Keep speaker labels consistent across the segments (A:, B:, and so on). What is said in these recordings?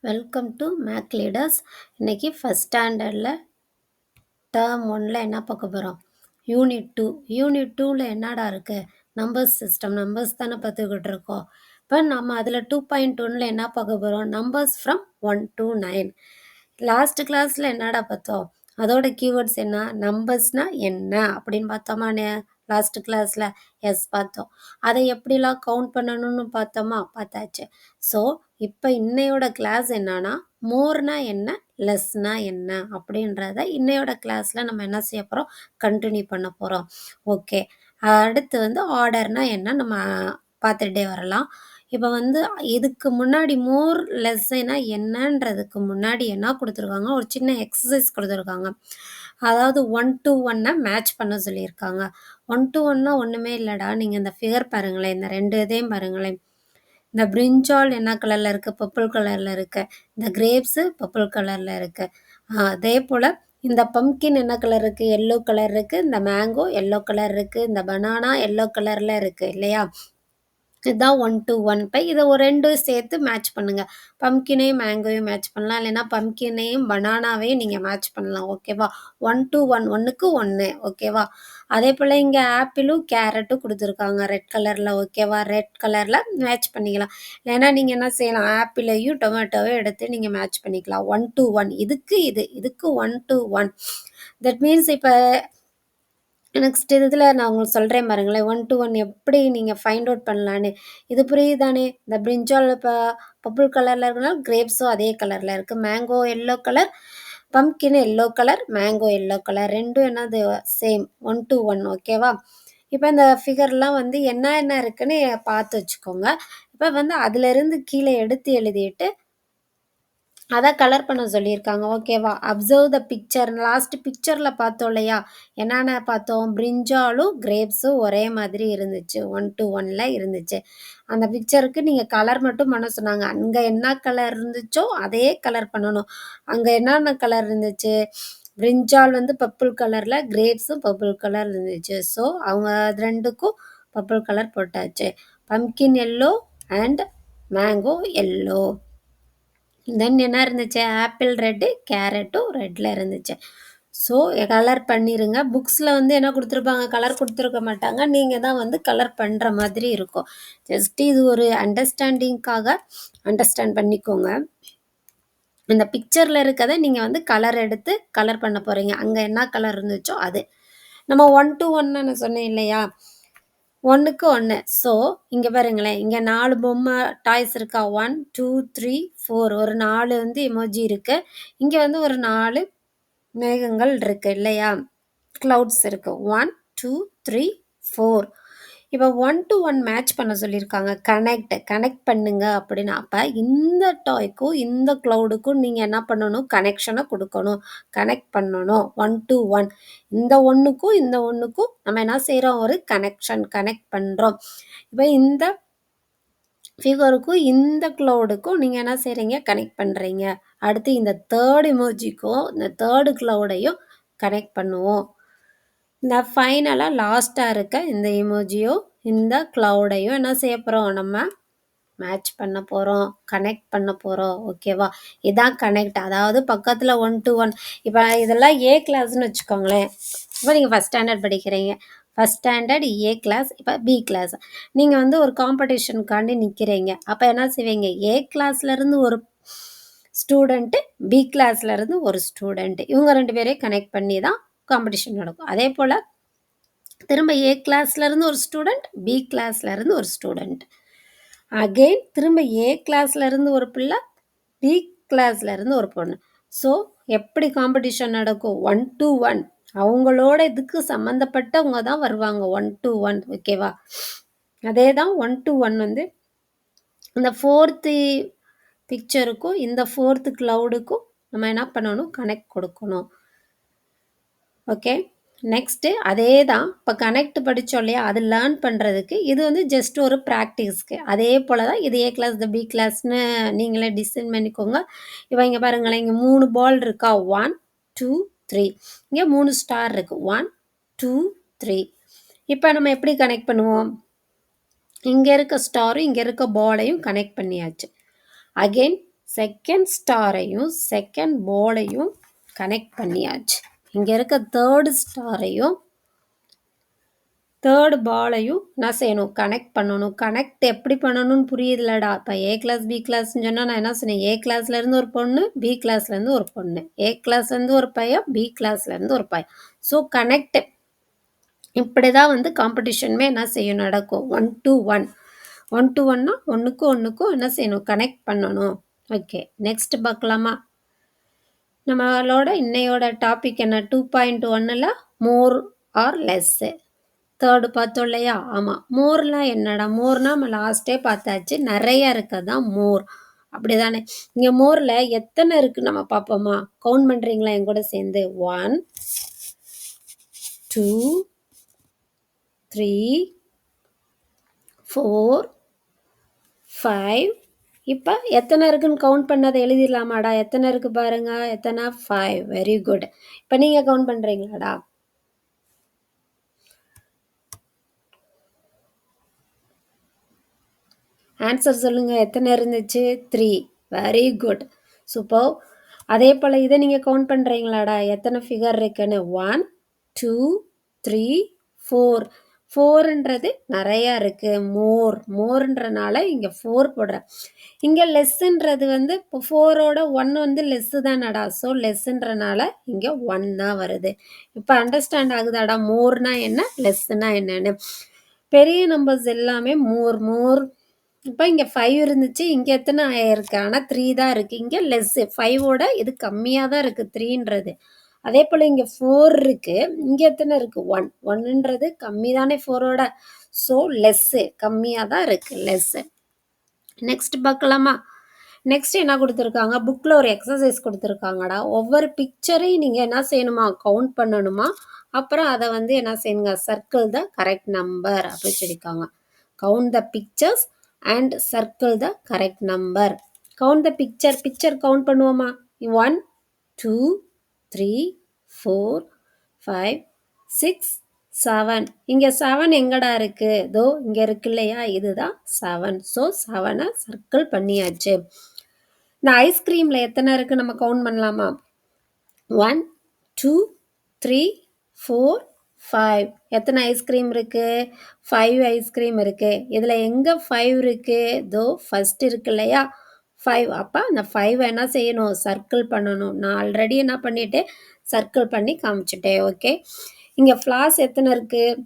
A: Welcome to Make Leaders. இன்னைக்கு first ஸ்டாண்டர்டில் term ஒன்ல என்ன பார்க்க போகிறோம்? யூனிட் டூவில் என்னடா இருக்குது? நம்பர்ஸ் சிஸ்டம், நம்பர்ஸ் தானே பார்த்துக்கிட்டு இருக்கோம். இப்போ நம்ம அதில் 2.1ல் என்ன பார்க்க போகிறோம்? Numbers from 1 to 9. லாஸ்ட் கிளாஸில் என்னடா பார்த்தோம்? அதோட கீவேர்ட்ஸ் என்ன? நம்பர்ஸ்னால் என்ன அப்படின்னு பார்த்தோமானே லாஸ்ட் கிளாஸில்? எஸ் பார்த்தோம். அதை எப்படிலாம் கவுண்ட் பண்ணணும்னு பார்த்தோமா? பார்த்தாச்சு. ஸோ இப்போ இன்னையோட கிளாஸ் என்னன்னா, மோர்னா என்ன, லெஸ்னா என்ன அப்படின்றத இன்னையோட கிளாஸில் நம்ம என்ன செய்ய போகிறோம்? கண்டினியூ பண்ண போகிறோம். ஓகே, அடுத்து ஆர்டர்னா என்ன நம்ம பார்த்துட்டே வரலாம். இப்போ இதுக்கு முன்னாடி மோர் லெஸ்ஸுனா என்னன்றதுக்கு முன்னாடி என்ன கொடுத்துருக்காங்க? ஒரு சின்ன எக்ஸசைஸ் கொடுத்துருக்காங்க. அதாவது 1 to 1 மேட்ச் பண்ண சொல்லியிருக்காங்க. 1 to 1னா ஒன்றுமே இல்லைடா. நீங்கள் இந்த ஃபிகர் பாருங்களேன், இந்த ரெண்டு இதையும் பாருங்களேன். இந்த பிரிஞ்சால் என்ன கலரில் இருக்குது? பர்பிள் கலரில் இருக்குது. இந்த கிரேப்ஸு பர்பிள் கலரில் இருக்குது. அதே போல் இந்த பம்கின் என்ன கலர் இருக்குது? எல்லோ கலர் இருக்குது. இந்த மேங்கோ எல்லோ கலர் இருக்குது. இந்த பனானா எல்லோ கலரில் இருக்குது இல்லையா? இதுதான் 1 to 1. இப்போ இதை ஒரு ரெண்டும் சேர்த்து மேட்ச் பண்ணுங்கள். பம்கினையும் மேங்கோயும் மேட்ச் பண்ணலாம், இல்லைன்னா பம்கினையும் பனானாவையும் நீங்கள் மேட்ச் பண்ணலாம். ஓகேவா? 1 to 1, 1க்கு 1. ஓகேவா? அதே போல் இங்கே ஆப்பிளும் கேரட்டும் கொடுத்துருக்காங்க ரெட் கலரில். ஓகேவா? ரெட் கலரில் மேட்ச் பண்ணிக்கலாம். இல்லைன்னா நீங்கள் என்ன செய்யலாம்? ஆப்பிளையும் டொமேட்டோவையும் எடுத்து நீங்கள் மேட்ச் பண்ணிக்கலாம். 1 to 1. இதுக்கு 1 to 1. தட் மீன்ஸ் இப்போ நெக்ஸ்ட் இதில் நான் உங்களுக்கு சொல்கிறேன் பாருங்களேன், 1 to 1 எப்படி நீங்கள் ஃபைண்ட் அவுட் பண்ணலான்னு. இது புரியுதானே? இந்த பிரிஞ்சால் இப்போ பர்பிள் கலரில் இருக்கனால கிரேப்ஸும் அதே கலரில் இருக்குது. Mango yellow colour, pumpkin yellow colour, mango yellow colour, ரெண்டும் என்னது? சேம். 1 to 1. ஓகேவா? இப்போ இந்த ஃபிகர்லாம் என்ன இருக்குன்னு பார்த்து வச்சுக்கோங்க. இப்போ அதிலிருந்து கீழே எடுத்து எழுதிட்டு அதை கலர் பண்ண சொல்லியிருக்காங்க. ஓகேவா? Observe the picture. லாஸ்ட் பிக்சரில் பார்த்தோம் இல்லையா? என்னென்ன பார்த்தோம்? பிரிஞ்சாலும் கிரேப்ஸும் ஒரே மாதிரி இருந்துச்சு. 1 to 1ல் இருந்துச்சு. அந்த பிக்சருக்கு நீங்கள் கலர் மட்டும் பண்ண சொன்னாங்க. அங்கே என்ன கலர் இருந்துச்சோ அதே கலர் பண்ணணும். அங்கே என்னென்ன கலர் இருந்துச்சு? பிரிஞ்சால் பர்பிள் கலரில், கிரேப்ஸும் பர்பிள் கலர் இருந்துச்சு. ஸோ அவங்க ரெண்டுக்கும் பர்பிள் கலர் போட்டாச்சு. Pumpkin yellow and mango yellow. Then என்ன இருந்துச்சு? ஆப்பிள் ரெட்டு, கேரட்டும் ரெட்டில் இருந்துச்சு. ஸோ கலர் பண்ணிடுங்க. புக்ஸில் என்ன கொடுத்துருப்பாங்க? கலர் கொடுத்துருக்க மாட்டாங்க. நீங்கள் தான் கலர் பண்ணுற மாதிரி இருக்கும். ஜஸ்ட் இது ஒரு அண்டர்ஸ்டாண்டிங்காக அண்டர்ஸ்டாண்ட் பண்ணிக்கோங்க. இந்த பிக்சரில் இருக்கதை நீங்கள் கலர் எடுத்து கலர் பண்ண போகிறீங்க. அங்கே என்ன கலர் இருந்துச்சோ அது. நம்ம 1 to 1 நான் சொன்னேன் இல்லையா? 1க்கு 1. ஸோ இங்கே பாருங்களேன், இங்கே 4 பொம்மை டாய்ஸ் இருக்கா? 1 2 3 4. ஒரு 4 எமோஜி இருக்குது. இங்கே ஒரு 4 மேகங்கள் இருக்குது இல்லையா? க்ளவுட்ஸ் இருக்குது. 1 2 3 4. இப்போ 1 to 1 மேட்ச் பண்ண சொல்லியிருக்காங்க. கனெக்ட் பண்ணுங்க அப்படின்னு. அப்போ இந்த டாய்க்கும் இந்த க்ளவுடுக்கும் நீங்கள் என்ன பண்ணணும்? கனெக்ஷனை கொடுக்கணும், கனெக்ட் பண்ணணும். 1 to 1. இந்த ஒன்றுக்கும் இந்த ஒன்றுக்கும் நம்ம என்ன செய்கிறோம்? ஒரு கனெக்ட் பண்ணுறோம். இப்போ இந்த ஃபிகருக்கும் இந்த க்ளவுடுக்கும் நீங்கள் என்ன செய்கிறீங்க? கனெக்ட் பண்ணுறீங்க. அடுத்து இந்த தேர்ட் இமோஜிக்கும் இந்த தேர்டு க்ளவுடையும் கனெக்ட் பண்ணுவோம். இந்த ஃபைனலாக லாஸ்ட்டாக இருக்க இந்த இமோஜியும் இந்த க்ளவுடையும் என்ன செய்ய போகிறோம்? நம்ம மேட்ச் பண்ண போகிறோம், கனெக்ட் பண்ண போகிறோம். ஓகேவா? இதான் கனெக்ட். அதாவது பக்கத்தில் 1 to 1. இப்போ இதெல்லாம் ஏ கிளாஸ்ன்னு வச்சுக்கோங்களேன். இப்போ நீங்கள் ஃபஸ்ட் ஸ்டாண்டர்ட் படிக்கிறீங்க. First standard A class. இப்போ பி கிளாஸ். நீங்கள் ஒரு காம்படிஷனுக்காண்டி நிற்கிறீங்க. அப்போ என்ன செய்வீங்க? ஏ கிளாஸ்லேருந்து ஒரு ஸ்டூடெண்ட்டு, பி கிளாஸ்லேருந்து ஒரு ஸ்டூடெண்ட்டு, இவங்க 2 பேரையும் கனெக்ட் பண்ணி தான் காம்படிஷன் நடக்கும். அதே போல் திரும்ப ஏ கிளாஸ்லேருந்து ஒரு ஸ்டூடெண்ட், பி கிளாஸ்லேருந்து ஒரு ஸ்டூடெண்ட், அகெயின் திரும்ப ஏ கிளாஸ்லேருந்து ஒரு பிள்ளை, பி கிளாஸ்லேருந்து ஒரு பொண்ணு. ஸோ எப்படி காம்படிஷன் நடக்கும்? 1 to 1. அவங்களோட இதுக்கு சம்மந்தப்பட்டவங்க தான் வருவாங்க. 1 to 1. ஓகேவா? அதே தான் 1 to 1 இந்த ஃபோர்த்து பிக்சருக்கும் இந்த ஃபோர்த்து க்ளவுடுக்கும் நம்ம என்ன பண்ணணும்? கனெக்ட் கொடுக்கணும். ஓகே, நெக்ஸ்ட்டு அதே தான். இப்போ கனெக்ட் படித்தோம் இல்லையா? அது லேர்ன் பண்ணுறதுக்கு இது ஜஸ்ட் ஒரு ப்ராக்டிஸ்க்கு. அதே போல் தான் இது ஏ கிளாஸ், இது பி கிளாஸ்னு நீங்களே டிசைன் பண்ணிக்கோங்க. இப்போ இங்கே பாருங்களேன், இங்கே 3 பால் இருக்கா? 1 2 3. இங்கே 3 ஸ்டார் இருக்குது. 1 2 3. இப்போ நம்ம எப்படி கனெக்ட் பண்ணுவோம்? இங்கே இருக்க ஸ்டாரும் இங்கே இருக்க பாலையும் கனெக்ட் பண்ணியாச்சு. அகெயின் செகண்ட் ஸ்டாரையும் செகண்ட் பாலையும் கனெக்ட் பண்ணியாச்சு. இங்கே இருக்க தேர்டு ஸ்டாரையும் தேர்டு பாலையும் என்ன செய்யணும், கனெக்ட் பண்ணணும். கனெக்ட் எப்படி பண்ணணும்னு புரியுதுலடா. இப்போ ஏ கிளாஸ் பி கிளாஸ்ன்னு சொன்னால் நான் என்ன சொன்னேன், ஏ கிளாஸ்லேருந்து ஒரு பொண்ணு, பி கிளாஸ்லேருந்து ஒரு பொண்ணு, ஏ கிளாஸ்லேருந்து ஒரு பையன், பி கிளாஸ்லேருந்து ஒரு பையன். ஸோ கனெக்ட் இப்படி தான் வந்து காம்படிஷனுமே என்ன செய்யும் நடக்கும். 1 to 1 1 to 1னா ஒன்றுக்கும் ஒன்றுக்கும் என்ன செய்யணும், கனெக்ட் பண்ணணும். ஓகே, நெக்ஸ்ட் பார்க்கலாமா. நம்மளோட இன்னையோட டாபிக் என்ன, 2.1ல் மோர் ஆர் லெஸ்ஸு. தேர்டு பார்த்தோம் இல்லையா. ஆமாம், மோர்லாம் என்னடா, மோர்னா நம்ம லாஸ்ட்டே பார்த்தாச்சு, நிறைய இருக்கதான் மோர், அப்படி தானே. இங்கே மோரில் எத்தனை இருக்குது நம்ம பார்ப்போமா. கவுண்ட் பண்ணுறீங்களா என் கூட சேர்ந்து. 1 2 3 4 5. இப்போ எத்தனை இருக்குன்னு கவுண்ட் பண்ணதை எழுதிடலாமாடா. எத்தனை இருக்குது பாருங்க, எத்தனை 5. Very good. இப்போ நீங்கள் கவுண்ட் பண்ணுறீங்களாடா. ஆன்சர் சொல்லுங்கள், எத்தனை இருந்துச்சு, 3. Very good, super. அதே போல் இதை நீங்கள் கவுண்ட் பண்ணுறீங்களாடா, எத்தனை ஃபிகர் இருக்குன்னு. 1 2 3 4. 4ன்றது நிறையா இருக்குது, மோர்ன்றனால இங்கே 4 போடுறேன். இங்கே லெஸ்ஸுன்றது வந்து இப்போ 4ஓட 1 வந்து லெஸ்ஸு தானடா. ஸோ லெஸ்ஸுன்றனால இங்கே 1 தான் வருது. இப்போ அண்டர்ஸ்டாண்ட் ஆகுதாடா, மோர்னா என்ன, லெஸ்ஸுனா என்னன்னு. பெரிய நம்பர்ஸ் எல்லாமே மோர். இப்போ இங்கே 5 இருந்துச்சு, இங்கே எத்தனை ஆயிருக்கு, ஆனால் 3 தான் இருக்குது. இங்கே லெஸ்ஸு, 5ஓட இது கம்மியாக தான் இருக்குது 3ன்றது. அதே போல் இங்கே 4 இருக்குது, இங்கே எத்தனை இருக்குது, 1. 1ன்றது கம்மி தானே 4ஓட. ஸோ லெஸ்ஸு, கம்மியாக தான் இருக்குது, லெஸ்ஸு. நெக்ஸ்ட் பார்க்கலாமா. நெக்ஸ்ட் என்ன கொடுத்துருக்காங்க, புக்கில் ஒரு எக்ஸசைஸ் கொடுத்துருக்காங்கடா. ஒவ்வொரு பிக்சரையும் நீங்கள் என்ன செய்யணுமா, கவுண்ட் பண்ணணுமா. அப்புறம் அதை வந்து என்ன செய்யுங்க, சர்க்கிள் த கரெக்ட் நம்பர் அப்படின்னு சொல்லியிருக்காங்க. Count the pictures and circle the correct number. Count the picture count பண்ணுவோமா. 1 2 3 4 5 6 7. இங்கே 7 எங்கடா இருக்கு, தோ இங்கே இருக்கு இல்லையா, இதுதான் 7. ஸோ 7 சர்க்கிள் பண்ணியாச்சு. இந்த ஐஸ்கிரீமில் எத்தனை இருக்குது நம்ம கவுண்ட் பண்ணலாமா. 1 2 3 4 5. எத்தனை ஐஸ்கிரீம் இருக்குது, 5 ஐஸ்கிரீம் இருக்குது. இதில் எங்கே 5 இருக்குது, தோ ஃபஸ்ட் இருக்கு இல்லையா 5. அப்போ அந்த 5 என்ன செய்யணும், சர்க்கிள் பண்ணணும். நான் ஆல்ரெடி என்ன பண்ணிட்டேன், சர்க்கிள் பண்ணி காமிச்சிட்டேன். ஓகே, இங்கே ஃப்ளார்ஸ் எத்தனை இருக்குது,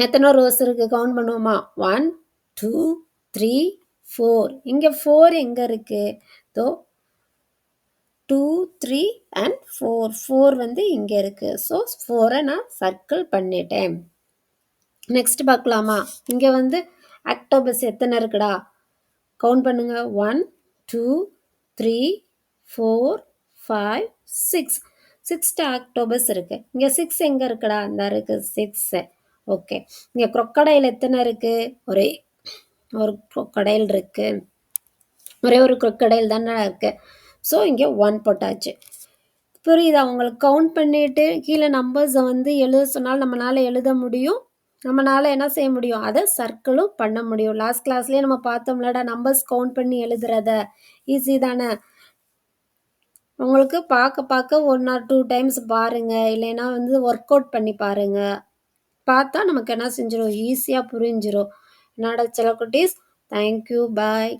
A: எத்தனை ரோஸ் இருக்குது, கவுண்ட் பண்ணுவோமா. 1 2 3 4. இங்கே 4 எங்கே இருக்குது, தோ 2 3 and 4. 4 வந்து இங்கே இருக்குது. ஸோ 4 நான் சர்க்கிள் பண்ணிட்டேன். நெக்ஸ்ட் பார்க்கலாமா. இங்கே வந்து ஆக்டோபஸ் எத்தனை இருக்குடா, கவுண்ட் பண்ணுங்க. 1 2 3 4 5 6. 6 ஆக்டோபஸ் இருக்குது. இங்கே 6 எங்கே இருக்குடா, இந்த இருக்குது 6. ஓகே, இங்கே crocodile எத்தனை இருக்குது, ஒரே ஒரு crocodile இருக்குது. ஒரே ஒரு crocodile தானே இருக்குது. ஸோ இங்கே 1 போட்டாச்சு. புரியுதா உங்களுக்கு. கவுண்ட் பண்ணிவிட்டு கீழே நம்பர்ஸை வந்து எழுத சொன்னால் நம்மளால் எழுத முடியும், நம்மளால் என்ன செய்ய முடியும், அதை சர்க்கிளும் பண்ண முடியும். லாஸ்ட் கிளாஸ்லேயே நம்ம பார்த்தோம்லடா, நம்பர்ஸ் கவுண்ட் பண்ணி எழுதுறத. ஈஸி தானே. உங்களுக்கு பார்க்க 1 or 2 டைம்ஸ் பாருங்கள், இல்லைன்னா வந்து ஒர்க் அவுட் பண்ணி பாருங்கள். பார்த்தா நமக்கு என்ன செஞ்சிடும், ஈஸியாக புரிஞ்சிடும். என்னோட செல்ல குட்டீஸ், தேங்க்யூ, பாய்.